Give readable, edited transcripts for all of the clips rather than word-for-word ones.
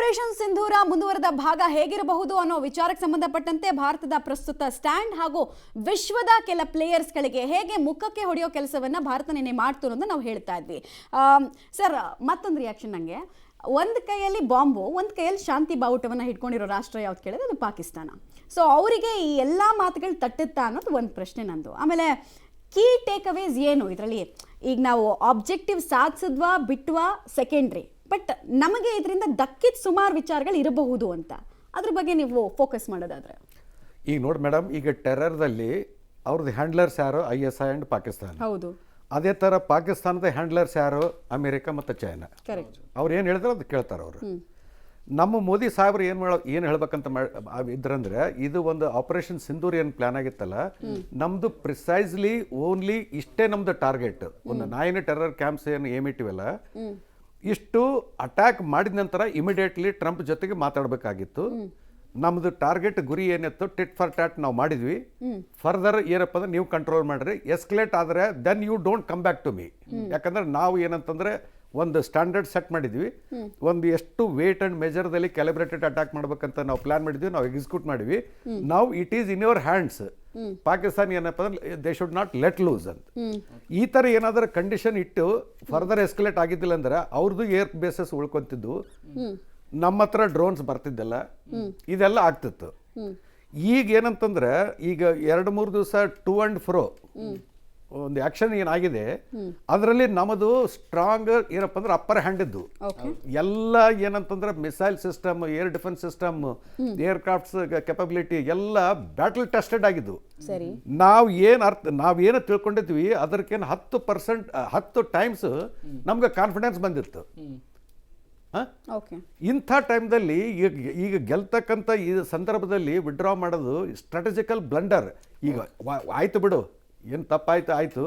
Operation ಸಿಂಧೂರ ಮುಂದುವರೆದ ಭಾಗ ಹೇಗಿರಬಹುದು ಅನ್ನೋ ವಿಚಾರಕ್ಕೆ ಸಂಬಂಧಪಟ್ಟಂತೆ ಭಾರತದ ಪ್ರಸ್ತುತ ಸ್ಟ್ಯಾಂಡ್ ಹಾಗೂ ವಿಶ್ವದ ಕೆಲ ಪ್ಲೇಯರ್ಸ್ಗಳಿಗೆ ಹೇಗೆ ಮುಖಕ್ಕೆ ಹೊಡೆಯೋ ಕೆಲಸವನ್ನ ಭಾರತ ನಿನ್ನೆ ಮಾಡ್ತು ಅನ್ನೋದನ್ನ ನಾವು ಹೇಳ್ತಾ ಇದ್ವಿ. ಸರ್, ಮತ್ತೊಂದು ರಿಯಾಕ್ಷನ್ ನನಗೆ, ಒಂದು ಕೈಯಲ್ಲಿ ಬಾಂಬು, ಒಂದು ಕೈಯಲ್ಲಿ ಶಾಂತಿ ಬಾವುಟವನ್ನು ಹಿಡ್ಕೊಂಡಿರೋ ರಾಷ್ಟ್ರ ಯಾವ್ದು ಕೇಳಿದ್ರೆ ಅದು ಪಾಕಿಸ್ತಾನ. ಸೊ ಅವರಿಗೆ ಈ ಎಲ್ಲ ಮಾತುಗಳು ತಟ್ಟುತ್ತಾ ಅನ್ನೋದು ಒಂದು ಪ್ರಶ್ನೆ ನಂದು. ಆಮೇಲೆ ಕೀ ಟೇಕ್ ಅವೇಸ್ ಏನು ಇದರಲ್ಲಿ? ಈಗ ನಾವು ಆಬ್ಜೆಕ್ಟಿವ್ ಸಾಧಿಸಿದ್ವಾ ಬಿಟ್ವಾ ಸೆಕೆಂಡ್ರಿ, ಬಟ್ ನಮಗೆ ಇದರಿಂದ ದಕ್ಕಿದ ಸುಮಾರು ವಿಚಾರಗಳು ಇರಬಹುದು ಅಂತ, ಅದ್ರ ಬಗ್ಗೆ ನೀವು ಫೋಕಸ್ ಮಾಡೋದಾದ್ರೆ. ಈಗ ನೋಡಿ ಮೇಡಮ್, ಈಗ ಟೆರರ್ದಲ್ಲಿ ಅವ್ರದ್ದು ಹ್ಯಾಂಡ್ಲರ್ಸ್ ಯಾರು? ISI and Pakistan. ಹೌದು. ಅದೇ ಥರ ಪಾಕಿಸ್ತಾನದ ಹ್ಯಾಂಡ್ಲರ್ಸ್ ಯಾರು? ಅಮೇರಿಕ ಮತ್ತು ಚೈನಾ. ಕರೆಕ್ಟ್. ಅವ್ರು ಏನು ಹೇಳಿದ್ರೆ ಅದು ಕೇಳ್ತಾರೆ ಅವರು. ನಮ್ಮ ಮೋದಿ ಸಾಹೇಬ್ರು ಏನು ಹೇಳ್ಬೇಕಂತ ಇದ್ರಂದ್ರೆ, ಇದು ಒಂದು ಆಪರೇಷನ್ ಸಿಂಧೂರ್ ಏನು ಪ್ಲಾನ್ ಆಗಿತ್ತಲ್ಲ, ನಮ್ದು ಪ್ರಿಸೈಸ್ಲಿ ಓನ್ಲಿ ಇಷ್ಟೇ ನಮ್ದು ಟಾರ್ಗೆಟ್. ಒಂದು 9 ಟೆರರ್ ಕ್ಯಾಂಪ್ಸ್ ಏನು ಏಮಿಟ್ಟಿವಲ್ಲ, ಇಷ್ಟು ಅಟ್ಯಾಕ್ ಮಾಡಿದ ನಂತರ ಇಮಿಡಿಯೇಟ್ಲಿ ಟ್ರಂಪ್ ಜೊತೆಗೆ ಮಾತಾಡಬೇಕಾಗಿತ್ತು. ನಮ್ದು ಟಾರ್ಗೆಟ್ ಗುರಿ ಏನಿತ್ತು, ಟಿಟ್ ಫಾರ್ ಟ್ಯಾಟ್ ನಾವು ಮಾಡಿದ್ವಿ. ಫರ್ದರ್ ಏನಪ್ಪ ಅಂದ್ರೆ ನೀವು ಕಂಟ್ರೋಲ್ ಮಾಡ್ರಿ, ಎಸ್ಕಲೇಟ್ ಆದರೆ then you don't come back to me. ಯಾಕಂದ್ರೆ ನಾವು ಏನಂತಂದ್ರೆ ಒಂದು ಸ್ಟ್ಯಾಂಡರ್ಡ್ ಸೆಟ್ ಮಾಡಿದ್ವಿ, ಒಂದು ಎಷ್ಟು ವೇಟ್ ಅಂಡ್ ಮೆಜರ್ದಲ್ಲಿ ಕ್ಯಾಲಿಬ್ರೇಟೆಡ್ ಅಟ್ಯಾಕ್ ಮಾಡ್ಬೇಕಂತ ನಾವು ಪ್ಲಾನ್ ಮಾಡಿದ್ವಿ, ನಾವು ಎಕ್ಸಿಕ್ಯೂಟ್ ಮಾಡಿದ್ವಿ. ನಾವು it is in your hands. Pakistan ಏನಪ್ಪ ಅಂದ್ರೆ they should not let loose ಅಂತ. ಈ ಥರ ಏನಾದರೂ ಕಂಡೀಷನ್ ಇಟ್ಟು ಫರ್ದರ್ ಎಸ್ಕಲೇಟ್ ಆಗಿದ್ದಿಲ್ಲ ಅಂದ್ರೆ ಅವ್ರದ್ದು ಏರ್ ಬೇಸಸ್ ಉಳ್ಕೊಂತಿದ್ದು, ನಮ್ಮ ಹತ್ರ ಡ್ರೋನ್ಸ್ ಬರ್ತಿದ್ದಲ್ಲ, ಇದೆಲ್ಲ ಆಗ್ತಿತ್ತು. ಈಗ ಏನಂತಂದ್ರೆ, ಈಗ 2-3 ದಿವಸ ಟು ಆ್ಯಂಡ್ ಫ್ರೋ ಒಂದು ಆಕ್ಷನ್ ಏನಾಗಿದೆ, ಅದರಲ್ಲಿ ನಮ್ಮದು ಸ್ಟ್ರಾಂಗ್ ಏನಪ್ಪ ಅಂದ್ರೆ ಅಪ್ಪರ್ ಹ್ಯಾಂಡ್ ಇದ್ದು ಎಲ್ಲ ಏನಂತಂದ್ರೆ missile system, air defence system, air crafts capability ಎಲ್ಲ ಬ್ಯಾಟಲ್ ಟೆಸ್ಟೆಡ್ ಆಗಿದ್ದು. ನಾವೇನು ತಿಳ್ಕೊಂಡಿದ್ವಿ ಅದಕ್ಕೇನು 10% 10 ಟೈಮ್ಸ್ ನಮ್ಗೆ ಕಾನ್ಫಿಡೆನ್ಸ್ ಬಂದಿತ್ತು. ಇಂಥ ಟೈಮ್ದಲ್ಲಿ ಈಗ ಗೆಲ್ತಕ್ಕಂಥ ಈ ಸಂದರ್ಭದಲ್ಲಿ ವಿಡ್ರಾ ಮಾಡೋದು ಸ್ಟ್ರಾಟಜಿಕಲ್ ಬ್ಲಂಡರ್. ಈಗ ಆಯ್ತು ಬಿಡು, ಏನು ತಪ್ಪಾಯ್ತು ಆಯ್ತು,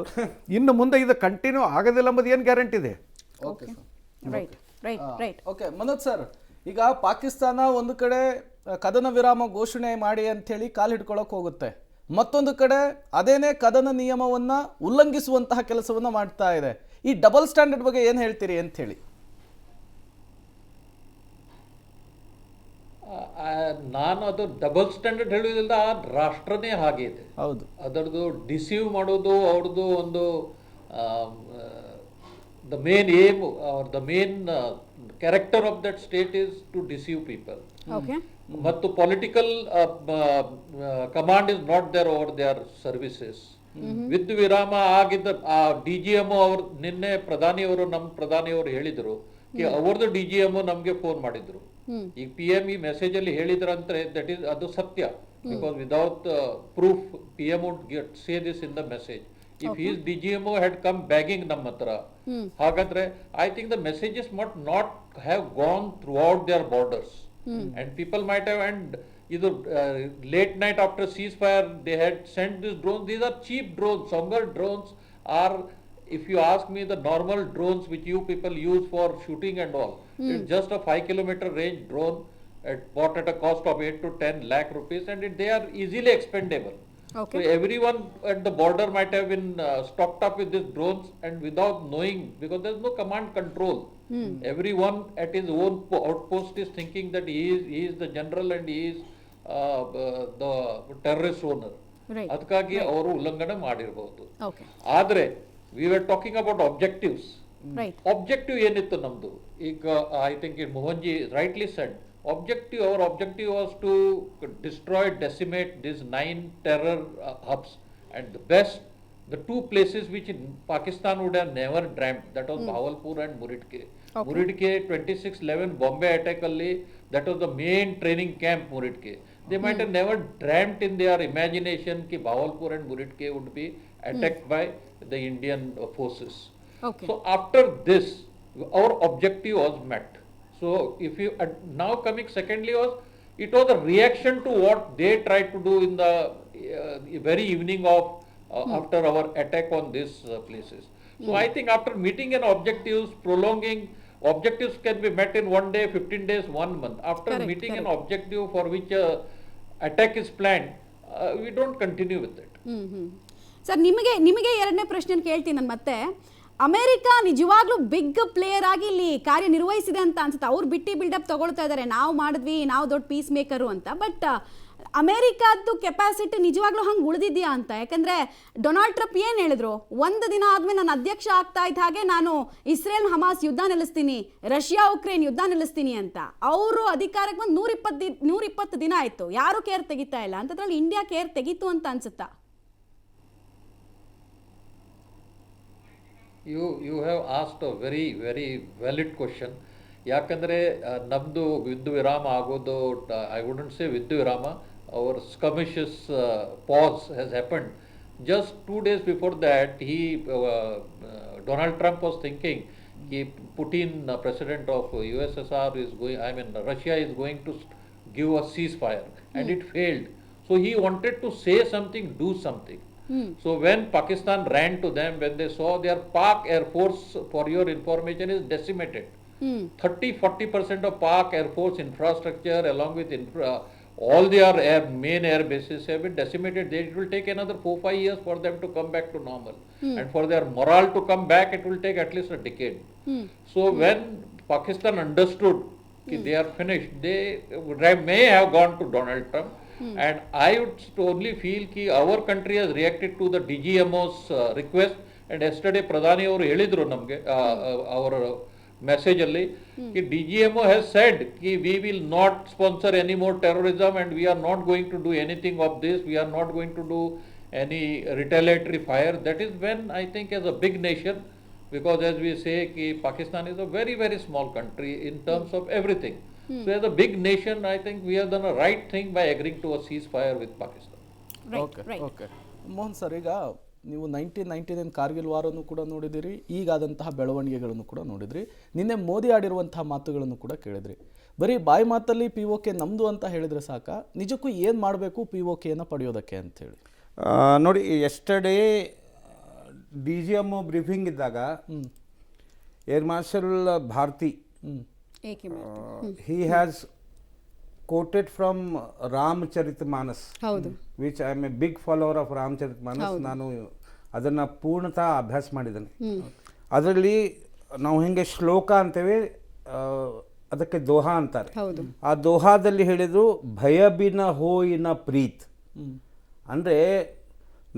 ಇನ್ನು ಮುಂದೆ ಇದು ಕಂಟಿನ್ಯೂ ಆಗೋದಿಲ್ಲ ಎಂಬುದು ಏನು ಗ್ಯಾರಂಟಿ ಇದೆ? ಓಕೆ ಮನೋಜ್ ಸರ್, ಈಗ ಪಾಕಿಸ್ತಾನ ಒಂದು ಕಡೆ ಕದನ ವಿರಾಮ ಘೋಷಣೆ ಮಾಡಿ ಅಂಥೇಳಿ ಕಾಲು ಹಿಡ್ಕೊಳ್ಳೋಕೆ ಹೋಗುತ್ತೆ, ಮತ್ತೊಂದು ಕಡೆ ಅದೇನೇ ಕದನ ನಿಯಮವನ್ನು ಉಲ್ಲಂಘಿಸುವಂತಹ ಕೆಲಸವನ್ನು ಮಾಡ್ತಾ ಇದೆ. ಈ ಡಬಲ್ ಸ್ಟ್ಯಾಂಡರ್ಡ್ ಬಗ್ಗೆ ಏನು ಹೇಳ್ತೀರಿ ಅಂತ ಹೇಳಿ? ನಾನು ಅದು ಡಬಲ್ ಸ್ಟ್ಯಾಂಡರ್ಡ್ ಹೇಳುವುದಿಲ್ಲ, ಆ ರಾಷ್ಟ್ರನೇ ಹಾಗೆ ಇದೆ. ಹೌದು, ಅದರದ್ದು ಡಿಸೀವ್ ಮಾಡೋದು ಅವ್ರದ್ದು ಒಂದು the main aim or the main character of that state is to deceive people. ಮತ್ತು political command is not there over their services. With ವಿರಾಮ ಆಗಿದ್ದ ಆ DGMO ಅವರು ನಿನ್ನೆ ನಮ್ಮ ಪ್ರಧಾನಿಯವರು ಹೇಳಿದ್ರು, ಅವ್ರದ್ದು DGMO ನಮ್ಗೆ ಫೋನ್ ಮಾಡಿದ್ರು. ಈಗ PM ಈ ಮೆಸೇಜ್ ಅಲ್ಲಿ ಹೇಳಿದ್ರಂದ್ರೆ ಅದು ಸತ್ಯ. Because without proof PM would say this in the message. If his DGMO had come begging ನಮ್ಮ ಹತ್ರ, ಹಾಗಾದ್ರೆ I think the messages might not have gone throughout their borders. And people might have, and either late night after ceasefire they had sent these drones. These are cheap drones. Songar drones are, if you ask me, the normal drones which you people use for shooting and all. It's just a 5-kilometer range drone bought at a cost of 8 to 10 lakh rupees, and they are easily expendable. So everyone at the border might have been stocked up with these drones, and without knowing, because there's no command control. Everyone at his own outpost is thinking that he is the general and he is the terrorist owner. ಅದಕ್ಕಾಗಿ ಅವರು ಉಲ್ಲಂಘನೆ ಮಾಡಿರಬಹುದು. ಆದ್ರೆ we were talking about objectives. Objective ಏನಿತ್ತು ನಮ್ದು? ಈಗ I think Mohanji rightly said, our objective was to destroy, decimate these 9 terror hubs, and the 2 places which Pakistan would have never dreamt, that was Bahawalpur and Muridke. Muridke 26/11 Bombay attack alli, that was the main training camp. Muridke, they might have never dreamt in their imagination ki Bahawalpur and Muridke would be attacked by the Indian forces. So after this our objective was met. So if you now coming secondly it was a reaction to what they tried to do in the very evening of after our attack on these places. So I think after meeting an objectives, prolonging objectives can be met in 1 day, 15 days, 1 month. After meeting an objective for which attack is planned, we don't continue with it. Sir, ನಿಮಗೆ ಎರಡನೇ ಪ್ರಶ್ನೆ ಕೇಳ್ತೀನಿ ನಾನು ಮತ್ತೆ. America ನಿಜವಾಗ್ಲೂ big player ಆಗಿ ಇಲ್ಲಿ ಕಾರ್ಯನಿರ್ವಹಿಸಿದೆ ಅಂತ ಅನ್ಸುತ್ತೆ. ಅವ್ರು ಬಿಟ್ಟು ಬಿಲ್ಡಪ್ ತಗೊಳ್ತಾ ಇದ್ದಾರೆ, ನಾವು ಮಾಡಿದ್ವಿ, ನಾವು ದೊಡ್ಡ ಪೀಸ್ ಮೇಕರು ಅಂತ. ಬಟ್ ಅಮೆರಿಕದ್ದು ಕೆಪಾಸಿಟಿ ನಿಜವಾಗ್ಲೂ ಹಂಗೆ ಉಳಿದಿದ್ಯಾ ಅಂತ. ಯಾಕಂದ್ರೆ ಡೊನಾಲ್ಡ್ ಟ್ರಂಪ್ ಏನು ಹೇಳಿದ್ರು, ಒಂದು ದಿನ ಆದ್ಮೇಲೆ ನಾನು ಅಧ್ಯಕ್ಷ ಆಗ್ತಾ ಇದ್ದ ಹಾಗೆ ನಾನು ಇಸ್ರೇಲ್ ಹಮಾಸ್ ಯುದ್ಧ ನಿಲ್ಲಿಸ್ತೀನಿ, ರಷ್ಯಾ ಉಕ್ರೇನ್ ಯುದ್ಧ ನಿಲ್ಲಿಸ್ತೀನಿ ಅಂತ. ಅವರು ಅಧಿಕಾರಕ್ಕೆ ಬಂದು 120 ದಿನ ಆಯ್ತು, ಯಾರು ಕೇರ್ ತೆಗಿತಾ ಇಲ್ಲ. ಅಂತದ್ರಲ್ಲಿ ಇಂಡಿಯಾ ಕೇರ್ ತೆಗೀತು ಅಂತ ಅನ್ಸುತ್ತಾ? You have asked a very valid question. ಯಾಕಂದರೆ ನಮ್ಮದು ಯುದ್ಧ ವಿರಾಮ ಆಗೋದು, ಐ ವುಡಂಟ್ ಸೇ ಯುದ್ಧ ವಿರಾಮ, our skirmishes pause has happened. Just 2 days before that, Donald Trump was thinking Putin, president of USSR, Russia is going to give a ceasefire, and it failed. So he wanted to say something, do something. So when Pakistan ran to them, when they saw their Pak Air Force, for your information, is decimated. 30-40% of Pak Air Force infrastructure, along with all their main air bases, have been decimated. It will take another 4-5 years for them to come back to normal. And for their morale to come back, it will take at least a decade. So when Pakistan understood that they are finished, they may have gone to Donald Trump. And I would only feel that our country has reacted to the DGMO's request. And yesterday Pradhani ಅವರು ಹೇಳಿದ್ರು ನಮಗೆ ಅವರ message ಅಲ್ಲಿ DGMO has said that we will not sponsor any more terrorism, and we are not going to do anything of this. We are not going to do any retaliatory fire. That is when I think, as a big nation, because as we say, Pakistan is a very small country in terms of everything. So as a big nation, I think we have done a right thing by agreeing to a ceasefire with Pakistan. Okay Mohan sir, ಈಗ ನೀವು 1999 ಕಾರ್ಗಿಲ್ ವಾರನ್ನು ಕೂಡ ನೋಡಿದಿರಿ, ಈಗಾದಂತಹ ಬೆಳವಣಿಗೆಗಳನ್ನು ಕೂಡ ನೋಡಿದ್ರಿ, ನಿನ್ನೆ ಮೋದಿ ಆಡಿರುವಂತಹ ಮಾತುಗಳನ್ನು ಕೂಡ ಕೇಳಿದ್ರಿ. ಬರೀ ಬಾಯಿ ಮಾತಲ್ಲಿ POK ನಮ್ಮದು ಅಂತ ಹೇಳಿದರೆ ಸಾಕ, ನಿಜಕ್ಕೂ ಏನು ಮಾಡಬೇಕು POKಯನ್ನು ಪಡೆಯೋದಕ್ಕೆ ಅಂತೇಳಿ? ನೋಡಿ, ಎಸ್ಟರ್ಡೇ DGMO ಬ್ರೀಫಿಂಗ್ ಇದ್ದಾಗ air marshal Bharti he has quoted from Ramcharitmanas, which I am a big follower of Ramcharitmanas. ನಾನು ಅದನ್ನು ಪೂರ್ಣತಃ ಅಭ್ಯಾಸ ಮಾಡಿದ್ದೇನೆ. ಅದರಲ್ಲಿ ನಾವು ಹೆಂಗೆ ಶ್ಲೋಕ ಅಂತೇವೆ, ಅದಕ್ಕೆ ದೋಹಾ ಅಂತಾರೆ. ಆ ದೋಹಾದಲ್ಲಿ ಹೇಳಿದ್ರು, ಭಯಬಿನ ಹೋಯಿನ ಪ್ರೀತ್. ಅಂದರೆ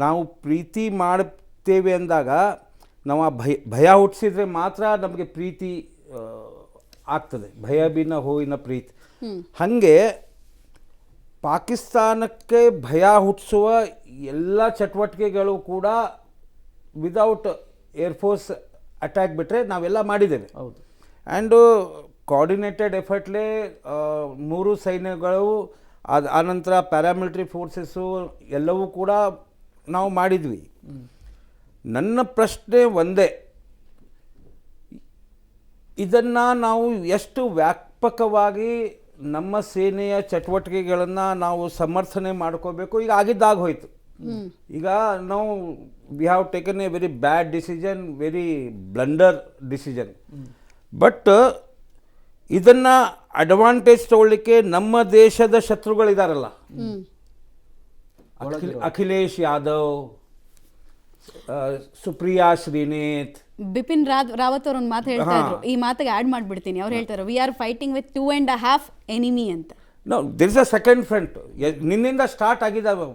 ನಾವು ಪ್ರೀತಿ ಮಾಡ್ತೇವೆ ಅಂದಾಗ ನಾವು ಆ ಭಯ ಹುಟ್ಟಿಸಿದ್ರೆ ಮಾತ್ರ ನಮಗೆ ಪ್ರೀತಿ ಆಗ್ತದೆ. ಭಯಬಿನ ಹೋಯಿನ ಪ್ರೀತ್. ಹಾಗೆ ಪಾಕಿಸ್ತಾನಕ್ಕೆ ಭಯ ಹುಟ್ಟಿಸುವ ಎಲ್ಲ ಚಟುವಟಿಕೆಗಳು ಕೂಡ ವಿದೌಟ್ ಏರ್ಫೋರ್ಸ್ ಅಟ್ಯಾಕ್ ಬಿಟ್ಟರೆ ನಾವೆಲ್ಲ ಮಾಡಿದ್ದೇವೆ. ಹೌದು. ಆ್ಯಂಡ್ ಕೋಆರ್ಡಿನೇಟೆಡ್ ಎಫರ್ಟ್ಲೇ 3 ಸೈನ್ಯಗಳು, ಆನಂತರ ಪ್ಯಾರಾಮಿಲಿಟರಿ ಫೋರ್ಸಸ್ಸು ಎಲ್ಲವೂ ಕೂಡ ನಾವು ಮಾಡಿದ್ವಿ. ನನ್ನ ಪ್ರಶ್ನೆ ಒಂದೇ, ಇದನ್ನು ನಾವು ಎಷ್ಟು ವ್ಯಾಪಕವಾಗಿ ನಮ್ಮ ಸೇನೆಯ ಚಟುವಟಿಕೆಗಳನ್ನು ನಾವು ಸಮರ್ಥನೆ ಮಾಡ್ಕೋಬೇಕು, ಈಗ ಆಗಿದ್ದಾಗ ಹೋಯಿತು. ಈಗ ನಾವು we have taken A very bad decision, very blunder decision. But ಇದನ್ನು ಅಡ್ವಾಂಟೇಜ್ ತಗೊಳ್ಳಿಕ್ಕೆ ನಮ್ಮ ದೇಶದ ಶತ್ರುಗಳಿದಾರಲ್ಲ, ಅಖಿಲೇಶ್ ಯಾದವ್, ಸುಪ್ರಿಯಾ ಶ್ರೀನೇತ್, ಬಿಪಿನ್ ರಾವತ್ ಅವ್ರ ಒಂದು ಮಾತು ಹೇಳ್ತಾ ಇದ್ರು, ಈ ಮಾತಿಗೆ ಆಡ್ ಮಾಡ್ಬಿಡ್ತೀನಿ. ಅವ್ರು ಹೇಳ್ತಾರೆ, we are fighting with 2.5 enemy ಅಂತ. No, there is a second front. ನಿನ್ನಿಂದ ಸ್ಟಾರ್ಟ್ ಆಗಿದ್ದಾವೆ.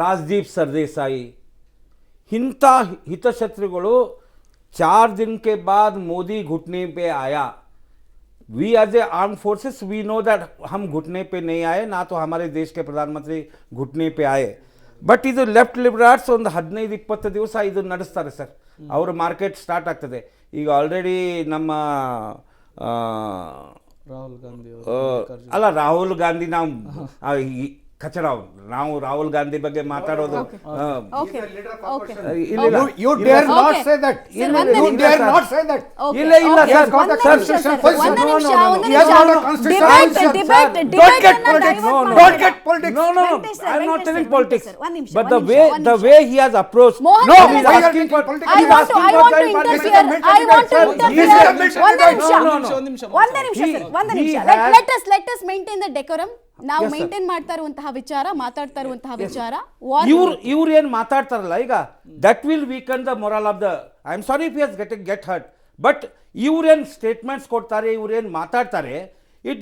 ರಾಜ್ದೀಪ್ ಸರ್ದೇಸಾಯಿ, ಇಂಥ ಹಿತಶತ್ರುಗಳು 4 दिन के बाद मोदी घुटने पे आया. We as a armed forces we know that हम घुटने पे नहीं आए, ना तो हमारे देश के प्रधानमंत्री घुटने पे आए. ಬಟ್ ಇದು ಲೆಫ್ಟ್ ಲಿಬರಾಟ್ಸ್ ಒಂದು 15-20 ದಿವಸ ಇದು ನಡೆಸ್ತಾರೆ ಸರ್. ಅವ್ರ ಮಾರ್ಕೆಟ್ ಸ್ಟಾರ್ಟ್ ಆಗ್ತದೆ. ಈಗ ಆಲ್ರೆಡಿ ನಮ್ಮ ರಾಹುಲ್ ಗಾಂಧಿ ನಾವು ಕಚಡ, ನಾವು ರಾಹುಲ್ ಗಾಂಧಿ ಬಗ್ಗೆ ಮಾತಾಡೋದು But the way he has approached, no, he is asking for political. I want to interfere. Let us maintain the decorum. ನಾವು ಮೇಂಟೈನ್ ಮಾಡ್ತಾ ಇರುವಂತಹ ವಿಚಾರ, ಮಾತಾಡ್ತಾ ಇರುವಂತಹ ವಿಚಾರ, ಇವ್ರು ಏನ್ ಮಾತಾಡ್ತಾರಲ್ಲ ಈಗ, that will weaken the moral of the, I am sorry if you get hurt, but ಇವ್ರೇನ್ ಸ್ಟೇಟ್ಮೆಂಟ್ಸ್ ಕೊಡ್ತಾರೆ, ಇವ್ರೇನ್ ಮಾತಾಡ್ತಾರೆ, it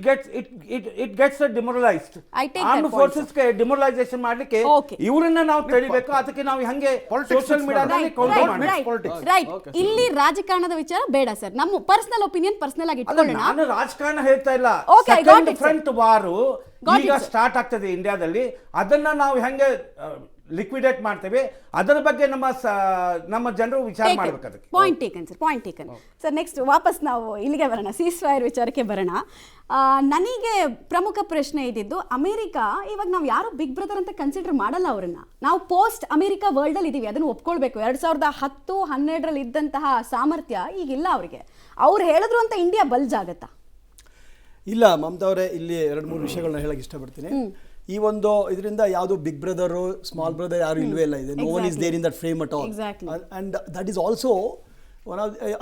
gets demoralised. I take that armed point, ಫೋರ್ಸಸ್ಗೆ ಡಿಮೊರಲೈಸೇಷನ್ ಮಾಡ್ಲಿಕ್ಕೆ Okay. ಇವರನ್ನ ನಾವು ತಡಿಬೇಕು. ಅದಕ್ಕೆ ನಾವು ಹೆಂಗೆ ಸೋಷಿಯಲ್ ಮೀಡಿಯಾದಲ್ಲಿ ಕೌಂಟರ್ ಮಾಡಿ. ರೈಟ್. ಇಲ್ಲಿ ರಾಜಕಾರಣದ ವಿಚಾರ ಬೇಡ ಸರ್, ನಮ್ಮ ಪರ್ಸನಲ್ ಒಪಿನಿಯನ್ ಪರ್ಸನಲ್ ಆಗಿ ಅಲ್ಲ, ಇಟ್ಕೊಳ್ಳೋಣ. ನಾನು ರಾಜಕಾರಣ ಹೇಳ್ತಾ ಇಲ್ಲ. Okay, I got second it, sir. Front ವಾರು Got ಈಗ it, sir. ಸ್ಟಾರ್ಟ್ ಆಗ್ತದೆ ಇಂಡಿಯಾದಲ್ಲಿ. ಅದನ್ನ ನಾವು ಹೆಂಗೆ ಲಿಕ್ವಿಡೇಟ್ ಮಾಡ್ತೇವೆ, ಅದರ ಬಗ್ಗೆ ನಮ್ಮ ಜನರು ವಿಚಾರ ಮಾಡ್ಬೇಕು. ಅದಕ್ಕೆ point taken sir, point taken sir. Next ವಾಪಸ್ ನಾವು ಇಲ್ಲಿಗೆ ಬರೋಣ, ಸೀಸ್ಫೈರ್ ವಿಚಾರಕ್ಕೆ ಬರೋಣ. ನನಗೆ ಪ್ರಮುಖ ಪ್ರಶ್ನೆ ಇದ್ದಿದ್ದು, ಅಮೆರಿಕ ಇವಾಗ ನಾವು ಯಾರು ಬಿಗ್ ಬ್ರದರ್ ಅಂತ ಕನ್ಸಿಡರ್ ಮಾಡಲ್ಲ ಅವರನ್ನ. ನಾವು ಪೋಸ್ಟ್ ಅಮೆರಿಕ ವರ್ಲ್ಡ್ ಅಲ್ಲಿ ಇದೀವಿ, ಅದನ್ನು ಒಪ್ಕೊಳ್ಬೇಕು. 2010-12 ಇದ್ದಂತಹ ಸಾಮರ್ಥ್ಯ ಈಗಿಲ್ಲ ಅವರಿಗೆ. ಅವ್ರು ಹೇಳಿದ್ರು ಅಂತ ಇಂಡಿಯಾ ಬಲ್ಜ್ ಆಗತ್ತಾ? ಇಲ್ಲ ಮಮತಾ ಅವರೇ, ಇಲ್ಲಿ 2-3 ವಿಷಯಗಳನ್ನ ಹೇಳಕ್ಕೆ ಇಷ್ಟಪಡ್ತೀನಿ. ಈ ಒಂದು ಇದರಿಂದ ಯಾವುದು ಬಿಗ್ ಬ್ರದರ್ ಸ್ಮಾಲ್ ಬ್ರದರ್ ಯಾರು ಇಲ್ವೇ ಇಲ್ಲ ಇದೆ. No one is there in that frame at all. And that is also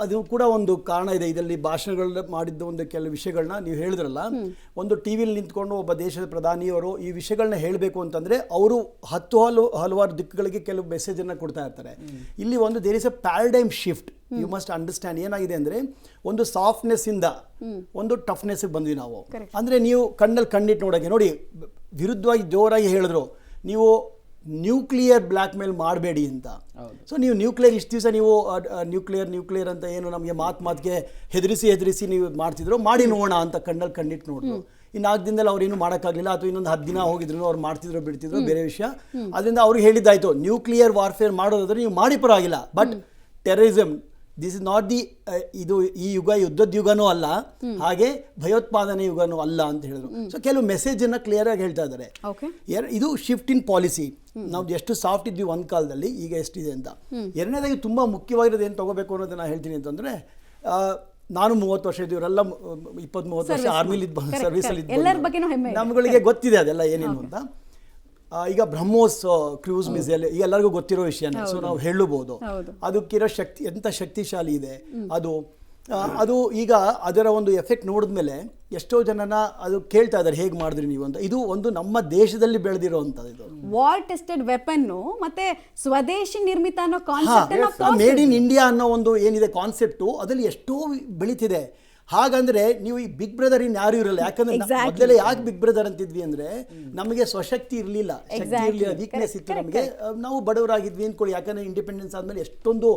ಅದು ಕೂಡ ಒಂದು ಕಾರಣ ಇದೆ. ಇದರಲ್ಲಿ ಭಾಷಣಗಳು ಮಾಡಿದ್ದ ಒಂದು ಕೆಲವು ವಿಷಯಗಳನ್ನ ನೀವು ಹೇಳಿದ್ರಲ್ಲ, ಒಂದು ಟಿ ವಿಲಿ ನಿಂತ್ಕೊಂಡು ಒಬ್ಬ ದೇಶದ ಪ್ರಧಾನಿಯವರು ಈ ವಿಷಯಗಳನ್ನ ಹೇಳಬೇಕು ಅಂತಂದರೆ ಅವರು ಹಲವಾರು ದಿಕ್ಕುಗಳಿಗೆ ಕೆಲವು ಮೆಸೇಜನ್ನು ಕೊಡ್ತಾ ಇರ್ತಾರೆ. ಇಲ್ಲಿ ಒಂದು there is a paradigm shift. You must understand ಏನಾಗಿದೆ ಅಂದರೆ, ಒಂದು ಸಾಫ್ಟ್ನೆಸ್ ಇಂದ ಒಂದು ಟಫ್ನೆಸ್ಗೆ ಬಂದ್ವಿ ನಾವು. ಅಂದರೆ ನೀವು ಕಣ್ಣಲ್ಲಿ ಕಣ್ಣಿಟ್ಟು ನೋಡೋಕ್ಕೆ ನೋಡಿ, ವಿರುದ್ಧವಾಗಿ ಜೋರಾಗಿ ಹೇಳಿದ್ರು ನೀವು ನ್ಯೂಕ್ಲಿಯರ್ ಬ್ಲ್ಯಾಕ್ ಮೇಲ್ ಮಾಡಬೇಡಿ ಅಂತ. ಸೊ ನೀವು ನ್ಯೂಕ್ಲಿಯರ್ ಇಷ್ಟು ದಿವಸ ನೀವು ನ್ಯೂಕ್ಲಿಯರ್ ಅಂತ ಏನು ನಮಗೆ ಮಾತಿಗೆ ಹೆದರಿಸಿ ನೀವು ಮಾಡ್ತಿದ್ರು, ಮಾಡಿ ನೋಡೋಣ ಅಂತ ಕಣ್ಣಲ್ಲಿ ಕಣ್ಣಿಟ್ಟು ನೋಡಿದ್ರು. ಈ 4 ದಿನದಲ್ಲಿ ಅವ್ರು ಏನು ಮಾಡೋಕ್ಕಾಗಲಿಲ್ಲ, ಅಥವಾ ಇನ್ನೊಂದು 10 ದಿನ ಹೋಗಿದ್ರು, ಅವ್ರು ಮಾಡ್ತಿದ್ರು ಬಿಡ್ತಿದ್ರು, ಬೇರೆ ವಿಷಯ. ಅದರಿಂದ ಅವ್ರಿಗೆ ಹೇಳಿದ್ದಾಯ್ತು, ನ್ಯೂಕ್ಲಿಯರ್ ವಾರ್ಫೇರ್ ಮಾಡೋದಾದ್ರೆ ನೀವು ಮಾಡಿ ಪರವಾಗಿಲ್ಲ, but terrorism this is not the ಇದು ಈ ಯುಗ ಯುದ್ಧದ ಯುಗನೂ ಅಲ್ಲ, ಹಾಗೆ ಭಯೋತ್ಪಾದನೆ ಯುಗನೂ ಅಲ್ಲ ಅಂತ ಹೇಳಿದ್ರು. ಸೊ ಕೆಲವು ಮೆಸೇಜನ್ನು ಕ್ಲಿಯರ್ ಆಗಿ ಹೇಳ್ತಾ ಇದ್ದಾರೆ. ಇದು ಶಿಫ್ಟ್ ಇನ್ ಪಾಲಿಸಿ. ನಾವು ಎಷ್ಟು ಸಾಫ್ಟ್ ಇದ್ವಿ ಒಂದು ಕಾಲದಲ್ಲಿ, ಈಗ ಎಷ್ಟಿದೆ ಅಂತ. ಎರಡನೇದಾಗಿ ತುಂಬ ಮುಖ್ಯವಾಗಿರೋದು ಏನು ತಗೋಬೇಕು ಅನ್ನೋದನ್ನ ಹೇಳ್ತೀನಿ ಅಂತಂದರೆ, ನಾನು 30 ವರ್ಷ ಇದ್ದು, ಇವರೆಲ್ಲ 20-30 ವರ್ಷ ಆರ್ಮಿಲಿ ಸರ್ವಿಸಲ್ಲಿ ಇದ್ದು, ನಮ್ಗಳಿಗೆ ಗೊತ್ತಿದೆ ಅದೆಲ್ಲ ಏನೇನು ಅಂತ. ಈಗ ಬ್ರಹ್ಮೋಸ್ ಕ್ರೂಸ್ ಮಿಸೈಲ್ ಈಗ ಎಲ್ಲರಿಗೂ ಗೊತ್ತಿರೋ ವಿಷಯನೇ. ಸೊ ನಾವು ಹೇಳಬಹುದು ಅದಕ್ಕಿರೋ ಶಕ್ತಿ ಎಂಥ ಶಕ್ತಿಶಾಲಿ ಇದೆ ಅದು. ಈಗ ಅದರ ಒಂದು ಎಫೆಕ್ಟ್ ನೋಡಿದ್ಮೇಲೆ ಎಷ್ಟೋ ಜನನ ಅದು ಕೇಳ್ತಾ ಇದ್ದಾರೆ, ಹೇಗೆ ಮಾಡಿದ್ರಿ ನೀವು ಅಂತ. ಇದು ಒಂದು ನಮ್ಮ ದೇಶದಲ್ಲಿ ಬೆಳೆದಿರೋವಂಥದ್ದು. ಇದು ವಾರ್ ಟೆಸ್ಟೆಡ್ ವೆಪನ್ ಮತ್ತೆ ಸ್ವದೇಶಿ ನಿರ್ಮಿತ ಅನ್ನೋ ಕಾನ್ಸೆಪ್ಟ್, ಮೇಡ್ ಇನ್ ಇಂಡಿಯಾ ಅನ್ನೋ ಒಂದು ಏನಿದೆ ಕಾನ್ಸೆಪ್ಟು, ಅದರಲ್ಲಿ ಎಷ್ಟೋ ಬೆಳೀತಿದೆ. ಹಾಗಂದ್ರೆ ನೀವು ಈ ಬಿಗ್ ಬ್ರದರ್ ಇನ್ ಯಾರು ಇರಲ್ಲ. ಯಾಕಂದ್ರೆ ಮೊದಲೇ ಯಾಕೆ ಬಿಗ್ ಬ್ರದರ್ ಅಂತಿದ್ವಿ ಅಂದ್ರೆ, ನಮಗೆ ಸ್ವಶಕ್ತಿ ಇರಲಿಲ್ಲ, ವೀಕ್ನೆಸ್ ಇತ್ತು ನಮಗೆ. ನಾವು ಬಡವರಾಗಿದ್ವಿ ಅಂದ್ಕೊಳ್ಳಿ, ಯಾಕಂದ್ರೆ ಇಂಡಿಪೆಂಡೆನ್ಸ್ ಆದ್ಮೇಲೆ ಎಷ್ಟೊಂದು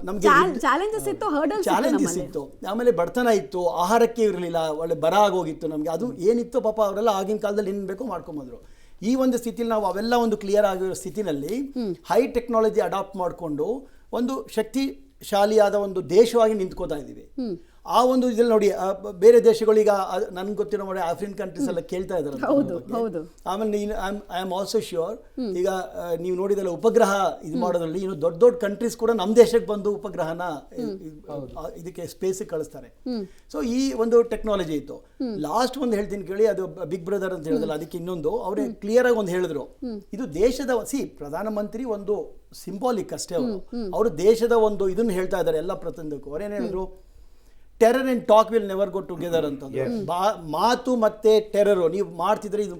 ನಮಗೆ ಚಾಲೆಂಜಸ್ ಇತ್ತು. ಆಮೇಲೆ ಬಡತನ ಇತ್ತು, ಆಹಾರಕ್ಕೆ ಇರಲಿಲ್ಲ, ಒಳ್ಳೆ ಬರ ಆಗೋಗಿತ್ತು ನಮಗೆ. ಅದು ಏನಿತ್ತು ಪಾಪ ಅವರೆಲ್ಲ ಆಗಿನ ಕಾಲದಲ್ಲಿ ಏನು ಬೇಕೋ ಮಾಡ್ಕೊಂಬಂದ್ರು. ಈ ಒಂದು ಸ್ಥಿತಿಲಿ ನಾವು ಅವೆಲ್ಲ ಒಂದು ಕ್ಲಿಯರ್ ಆಗಿರೋ ಸ್ಥಿತಿನಲ್ಲಿ ಹೈ ಟೆಕ್ನಾಲಜಿ ಅಡಾಪ್ಟ್ ಮಾಡಿಕೊಂಡು ಒಂದು ಶಕ್ತಿಶಾಲಿಯಾದ ಒಂದು ದೇಶವಾಗಿ ನಿಂತ್ಕೋತಾ ಇದ್ದೀವಿ. ಆ ಒಂದು ಇದ್ರಲ್ಲಿ ನೋಡಿ, ಬೇರೆ ದೇಶಗಳು ಈಗ ನನ್ಗೆ ಗೊತ್ತಿರೋ ಮಾಡಿ ಆಫ್ರಿಕನ್ ಕಂಟ್ರೀಸ್ ಎಲ್ಲ ಕೇಳ್ತಾ ಇದ್ದಾರೆ. ಆಮೇಲೆ ಐ ಆಮ್ ಆಲ್ಸೋ ಶ್ಯೂರ್, ಈಗ ನೀವು ನೋಡಿದಲ್ಲ ಉಪಗ್ರಹ ಇದು ಮಾಡೋದ್ರಲ್ಲಿ ಇನ್ನು ದೊಡ್ಡ ಕಂಟ್ರೀಸ್ ಕೂಡ ನಮ್ಮ ದೇಶಕ್ಕೆ ಬಂದು ಉಪಗ್ರಹನ ಇದಕ್ಕೆ ಸ್ಪೇಸಿಗೆ ಕಳಿಸ್ತಾರೆ. ಸೊ ಈ ಒಂದು ಟೆಕ್ನಾಲಜಿ ಇತ್ತು. ಲಾಸ್ಟ್ ಒಂದು ಹೇಳ್ತೀನಿ ಕೇಳಿ, ಅದು ಬಿಗ್ ಬ್ರದರ್ ಅಂತ ಹೇಳಿದಲ್ಲ, ಅದಕ್ಕೆ ಇನ್ನೊಂದು ಅವ್ರೆ ಕ್ಲಿಯರ್ ಆಗಿ ಒಂದು ಹೇಳಿದ್ರು, ಇದು ದೇಶದ ಪ್ರಧಾನಮಂತ್ರಿ ಒಂದು ಸಿಂಬಾಲಿಕ್ ಅಷ್ಟೇ. ಅವರು ದೇಶದ ಒಂದು ಇದನ್ನು ಹೇಳ್ತಾ ಇದ್ದಾರೆ ಎಲ್ಲ ಪ್ರತಿಯೊಂದಕ್ಕೂ. ಅವ್ರೇನು ಹೇಳಿದ್ರು, terror and talk will never go together ಅಂತಂದ್ರೆ, ಮಾತು ಮತ್ತೆ ಟೆರರು ನೀವು ಮಾಡ್ತಿದ್ರೆ ಇದು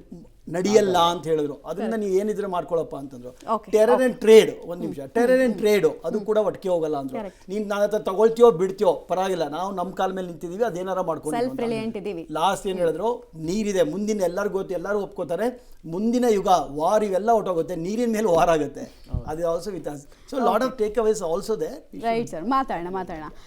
ನಡೆಯಲ್ಲ ಅಂತ ಹೇಳಿದ್ರು. ಅದರಿಂದ ನೀವು ಏನಿದ್ರೆ ಮಾಡ್ಕೊಳಪ್ಪ ಅಂತಂದ್ರು. ಟೆರರ್ ಅಂಡ್ ಟ್ರೇಡ್, ಒಂದು ನಿಮಿಷ, ಟೆರರ್ ಅಂಡ್ ಟ್ರೇಡ್ ಅದು ಕೂಡ ಒಟ್ಟಿಗೆ ಹೋಗಲ್ಲ ಅಂದ್ರು. ನೀನ್ ನನ್ನ ಹತ್ರ ತಗೊಳ್ತೀಯೋ ಬಿಡ್ತೀಯೋ ಪರವಾಗಿಲ್ಲ, ನಾವು ನಮ್ಮ ಕಾಲ ಮೇಲೆ ನಿಂತಿದೀವಿ, ಅದೇನಾರ ಮಾಡ್ಕೊಂಡು. ಲಾಸ್ಟ್ ಏನ್ ಹೇಳಿದ್ರು, ನೀರಿದೆ ಮುಂದಿನ, ಎಲ್ಲರಿಗೂ ಗೊತ್ತು, ಎಲ್ಲರೂ ಒಪ್ಕೋತಾರೆ, ಮುಂದಿನ ಯುಗ ವಾರ್ ಇವೆಲ್ಲ ಹೊಟ್ಟೋಗುತ್ತೆ, ನೀರಿನ ಮೇಲೆ ವಾರ್ ಆಗುತ್ತೆ. ಅದು also with us. So lot of takeaways also there. Right sir, ಮಾತಾಡೋಣ.